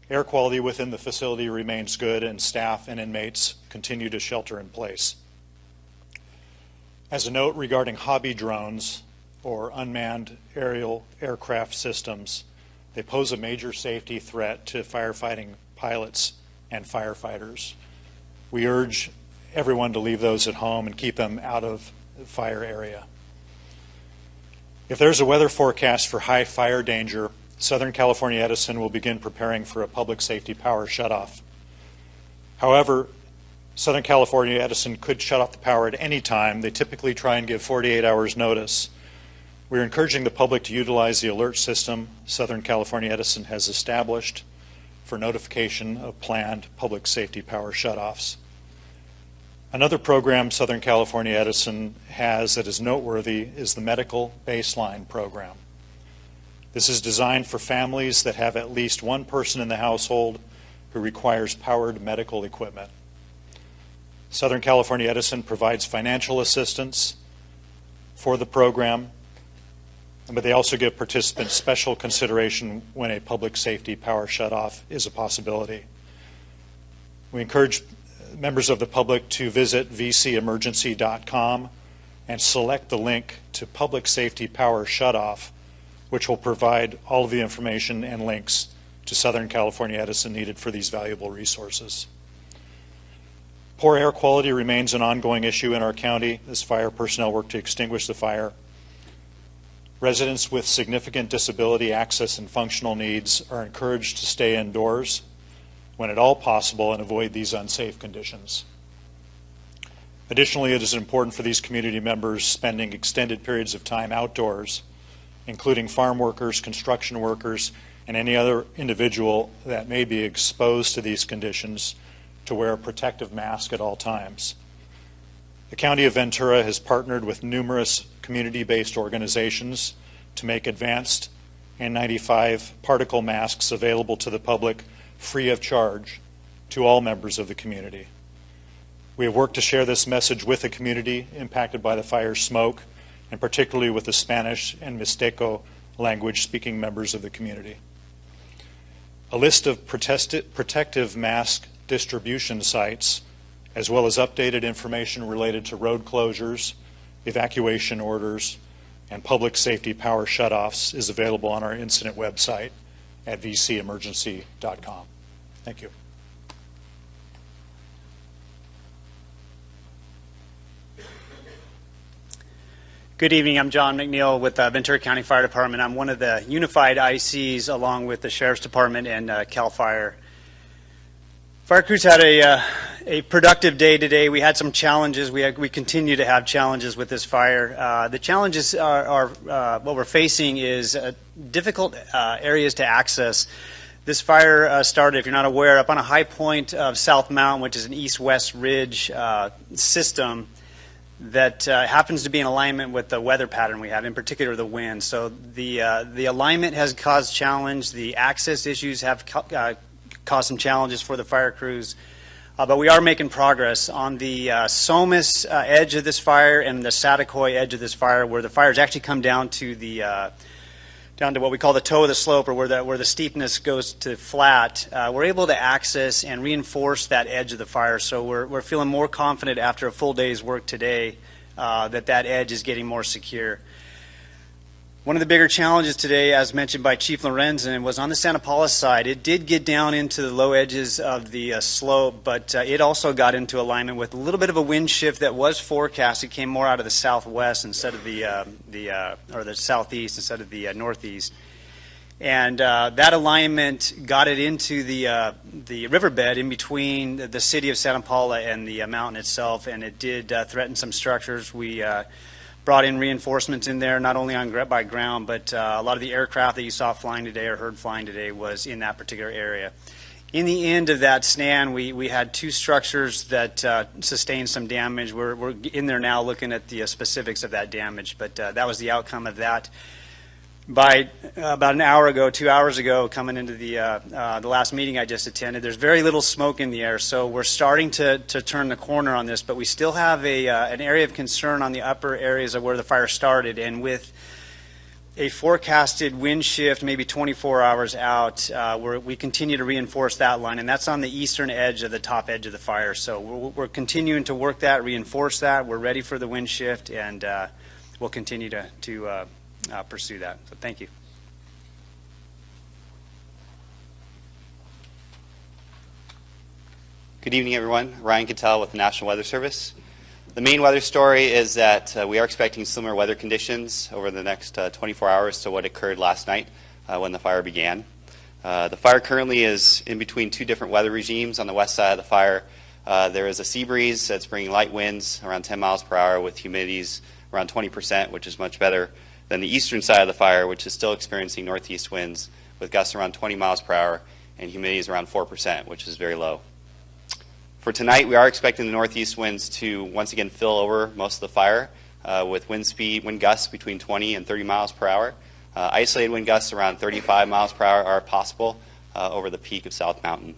Air quality within the facility remains good, and staff and inmates continue to shelter in place. As a note regarding hobby drones or unmanned aerial aircraft systems, they pose a major safety threat to firefighting pilots and firefighters. We urge everyone to leave those at home and keep them out of the fire area. If there's a weather forecast for high fire danger, Southern California Edison will begin preparing for a public safety power shutoff. However, Southern California Edison could shut off the power at any time. They typically try and give 48 hours notice. We're encouraging the public to utilize the alert system Southern California Edison has established for notification of planned public safety power shutoffs. Another program Southern California Edison has that is noteworthy is the Medical Baseline Program. This is designed for families that have at least one person in the household who requires powered medical equipment. Southern California Edison provides financial assistance for the program, but they also give participants special consideration when a public safety power shutoff is a possibility. We encourage members of the public to visit vcemergency.com and select the link to Public Safety Power Shutoff, which will provide all of the information and links to Southern California Edison needed for these valuable resources. Poor air quality remains an ongoing issue in our county as fire personnel work to extinguish the fire. Residents with significant disability, access, and functional needs are encouraged to stay indoors when at all possible and avoid these unsafe conditions. Additionally, it is important for these community members spending extended periods of time outdoors, including farm workers, construction workers, and any other individual that may be exposed to these conditions, to wear a protective mask at all times. The County of Ventura has partnered with numerous community-based organizations to make advanced N95 particle masks available to the public free of charge to all members of the community. We have worked to share this message with the community impacted by the fire's smoke, and particularly with the Spanish and Mixteco language-speaking members of the community. A list of protective mask distribution sites, as well as updated information related to road closures, evacuation orders, and public safety power shutoffs is available on our incident website at vcemergency.com. Thank you. Good evening. I'm John McNeil with Ventura County Fire Department. I'm one of the unified ICs along with the Sheriff's Department and CAL FIRE. Fire crews had a productive day today. We had some challenges. We continue to have challenges with this fire. The challenges are what we're facing is difficult areas to access. This fire started, if you're not aware, up on a high point of South Mountain, which is an east-west ridge system that happens to be in alignment with the weather pattern we have, in particular the wind. So the alignment has caused challenge. The access issues have caused some challenges for the fire crews. But we are making progress on the Somas edge of this fire and the Satakoy edge of this fire, where the fire's actually come down to down to what we call the toe of the slope, or where the steepness goes to flat. We're able to access and reinforce that edge of the fire. So we're feeling more confident after a full day's work today that edge is getting more secure. One of the bigger challenges today, as mentioned by Chief Lorenzen, was on the Santa Paula side. It did get down into the low edges of the slope, but it also got into alignment with a little bit of a wind shift that was forecast. It came more out of the southwest instead of the southeast instead of the northeast. And that alignment got it into the riverbed in between the city of Santa Paula and the mountain itself, and it did threaten some structures. We brought in reinforcements in there, not only by ground, but a lot of the aircraft that you saw flying today or heard flying today was in that particular area. In the end of that stand, we had two structures that sustained some damage. We're in there now looking at the specifics of that damage, but that was the outcome of that. By about an hour ago, 2 hours ago, coming into the last meeting I just attended, there's very little smoke in the air, so we're starting to turn the corner on this, but we still have an area of concern on the upper areas of where the fire started, and with a forecasted wind shift, maybe 24 hours out, where we continue to reinforce that line, and that's on the eastern edge of the top edge of the fire. So we're continuing to work that, reinforce that. We're ready for the wind shift, and we'll continue to pursue that. So thank you. Good evening, everyone. Ryan Cattell with the National Weather Service. The main weather story is that we are expecting similar weather conditions over the next 24 hours to what occurred last night when the fire began. The fire currently is in between two different weather regimes. On the west side of the fire, there is a sea breeze that's bringing light winds around 10 miles per hour with humidities around 20%, which is much better than the eastern side of the fire, which is still experiencing northeast winds with gusts around 20 miles per hour and humidities around 4%, which is very low. For tonight, we are expecting the northeast winds to once again fill over most of the fire with wind gusts between 20 and 30 miles per hour. Isolated wind gusts around 35 miles per hour are possible over the peak of South Mountain.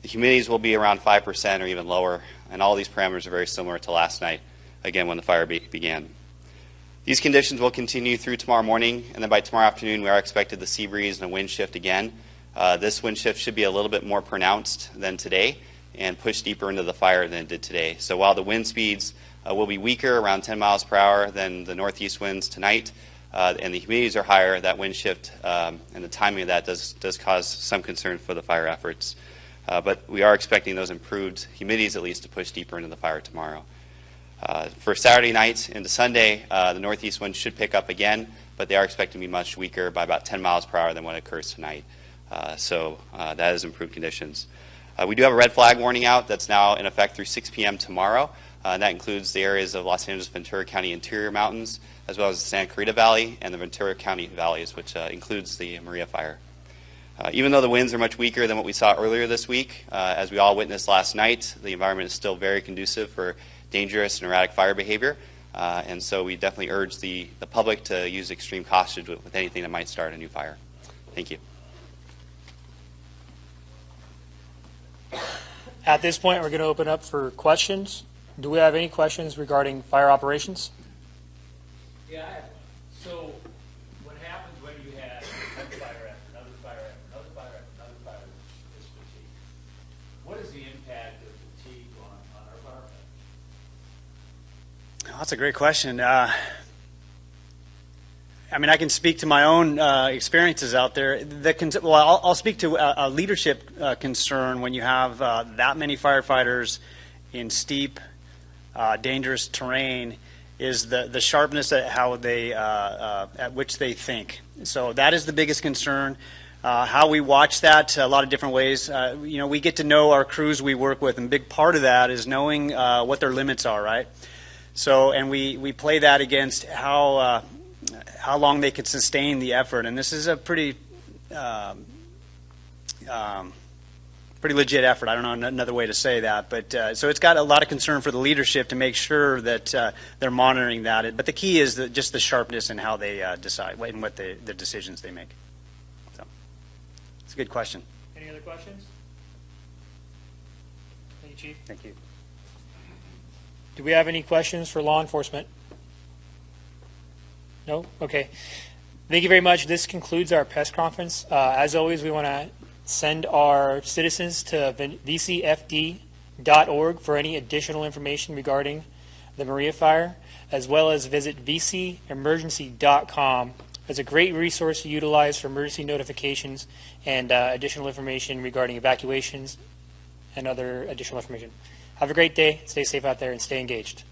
The humidities will be around 5% or even lower, and all these parameters are very similar to last night, again, when the fire began. These conditions will continue through tomorrow morning, and then by tomorrow afternoon, we are expected the sea breeze and a wind shift again. This wind shift should be a little bit more pronounced than today, and push deeper into the fire than it did today. So while the wind speeds will be weaker, around 10 miles per hour, than the northeast winds tonight, and the humidities are higher, that wind shift and the timing of that does cause some concern for the fire efforts. But we are expecting those improved humidities at least to push deeper into the fire tomorrow. For Saturday night into Sunday, the northeast winds should pick up again, but they are expected to be much weaker by about 10 miles per hour than what occurs tonight. So that is improved conditions. We do have a red flag warning out that's now in effect through 6 p.m. tomorrow. And that includes the areas of Los Angeles, Ventura County interior mountains, as well as the Santa Clarita Valley and the Ventura County valleys, which includes the Maria fire. Even though the winds are much weaker than what we saw earlier this week, as we all witnessed last night, the environment is still very conducive for dangerous and erratic fire behavior. And so we definitely urge the public to use extreme caution with anything that might start a new fire. Thank you. At this point, we're going to open up for questions. Do we have any questions regarding fire operations? Yeah, I have one. So what happens when you have one fire after another fire after another fire after another fire is fatigue? What is the impact of fatigue on our firefighters? Oh, that's a great question. I mean, I can speak to my own experiences out there. I'll speak to a leadership concern when you have that many firefighters in steep, dangerous terrain. Is the sharpness at how they at which they think. So that is the biggest concern. How we watch that a lot of different ways. We get to know our crews we work with, and a big part of that is knowing what their limits are, right? So, and we play that against how long they could sustain the effort, and this is a pretty legit effort. I don't know another way to say that, but so it's got a lot of concern for the leadership to make sure that they're monitoring that. But the key is just the sharpness in how they decide and what the decisions they make. So it's a good question. Any other questions? Thank you, Chief. Thank you. Do we have any questions for law enforcement? No? Okay. Thank you very much. This concludes our press conference. As always, we want to send our citizens to vcfd.org for any additional information regarding the Maria fire, as well as visit vcemergency.com. It's a great resource to utilize for emergency notifications and additional information regarding evacuations and other additional information. Have a great day. Stay safe out there and stay engaged.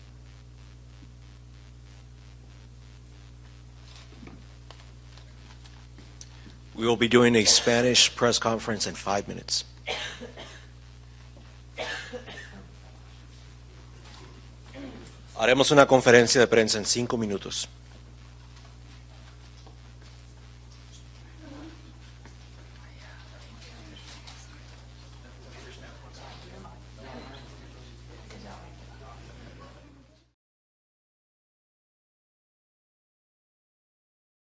We will be doing a Spanish press conference in 5 minutes. Haremos una conferencia de prensa en 5 minutos.